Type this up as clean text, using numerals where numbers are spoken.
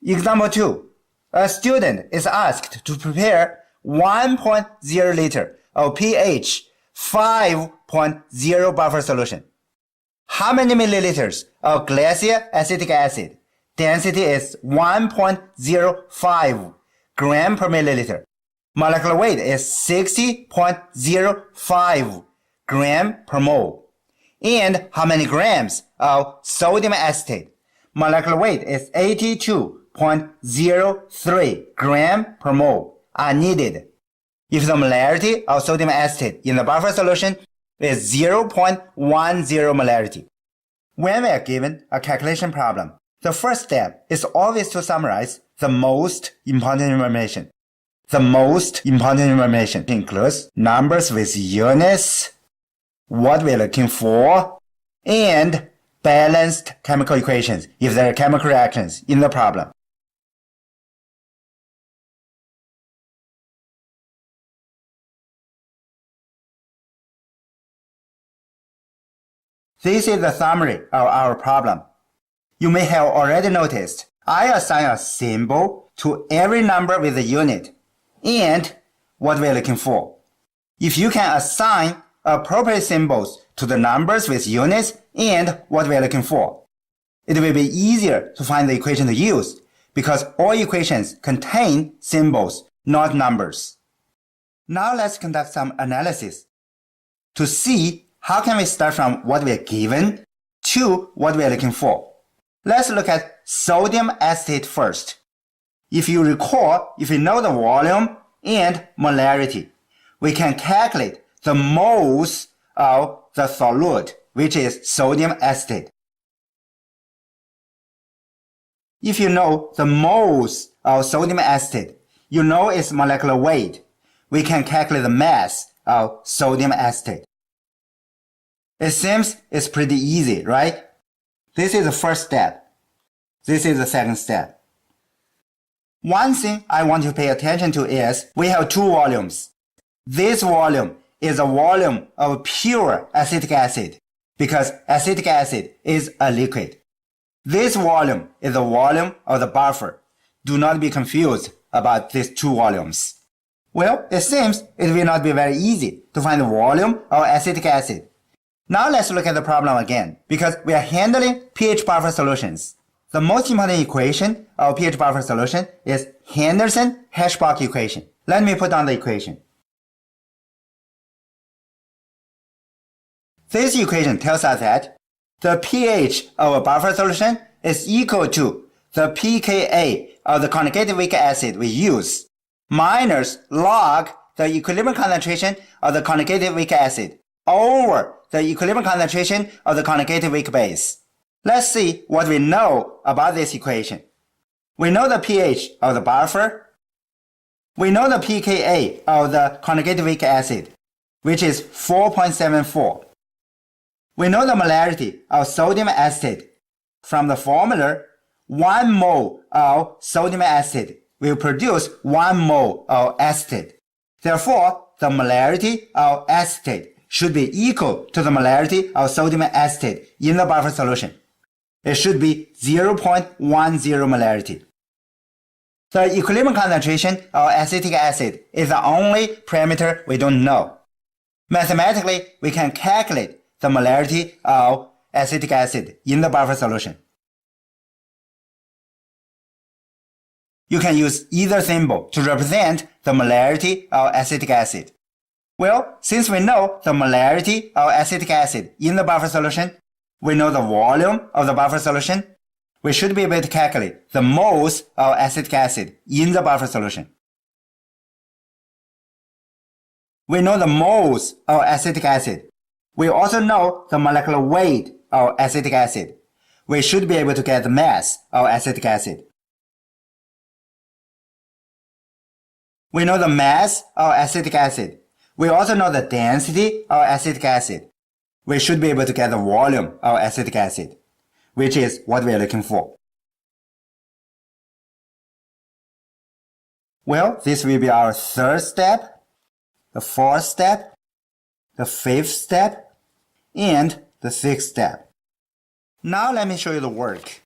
Example 2. A student is asked to prepare 1.0 liter of pH 5.0 buffer solution. How many milliliters of glacial acetic acid? Density is 1.05 gram per milliliter. Molecular weight is 60.05 gram per mole. And how many grams of sodium acetate? Molecular weight is 82.03 gram per mole are needed. If the molarity of sodium acetate in the buffer solution is 0.10 molarity. When we are given a calculation problem, the first step is always to summarize the most important information. The most important information includes numbers with units, what we're looking for, and balanced chemical equations if there are chemical reactions in the problem. This is the summary of our problem. You may have already noticed I assign a symbol to every number with a unit and what we're looking for. If you can assign appropriate symbols to the numbers with units and what we're looking for, it will be easier to find the equation to use because all equations contain symbols, not numbers. Now let's conduct some analysis to see how can we start from what we are given to what we are looking for. Let's look at sodium acetate first. If you recall, if we know the volume and molarity, we can calculate the moles of the solute, which is sodium acetate. If you know the moles of sodium acetate, you know its molecular weight. We can calculate the mass of sodium acetate. It seems it's pretty easy, right? This is the first step. This is the second step. One thing I want to pay attention to is we have two volumes. This volume is a volume of pure acetic acid because acetic acid is a liquid. This volume is the volume of the buffer. Do not be confused about these two volumes. Well, it seems it will not be very easy to find the volume of acetic acid. Now let's look at the problem again, because we are handling pH buffer solutions. The most important equation of pH buffer solution is Henderson-Hasselbalch equation. Let me put down the equation. This equation tells us that the pH of a buffer solution is equal to the pKa of the conjugated weak acid we use minus log the equilibrium concentration of the conjugated weak acid over the equilibrium concentration of the conjugated weak base. Let's see what we know about this equation. We know the pH of the buffer. We know the pKa of the conjugated weak acid, which is 4.74. We know the molarity of sodium acetate. From the formula, 1 mole of sodium acetate will produce 1 mole of acetate. Therefore, the molarity of acetate should be equal to the molarity of sodium acetate in the buffer solution. It should be 0.10 molarity. The equilibrium concentration of acetic acid is the only parameter we don't know. Mathematically, we can calculate the molarity of acetic acid in the buffer solution. You can use either symbol to represent the molarity of acetic acid. Well, since we know the molarity of acetic acid in the buffer solution, we know the volume of the buffer solution, we should be able to calculate the moles of acetic acid in the buffer solution. We know the moles of acetic acid. We also know the molecular weight of acetic acid. We should be able to get the mass of acetic acid. We know the mass of acetic acid. We also know the density of acetic acid. We should be able to get the volume of acetic acid, which is what we are looking for. Well, this will be our third step, the fourth step, the fifth step, and the sixth step. Now let me show you the work.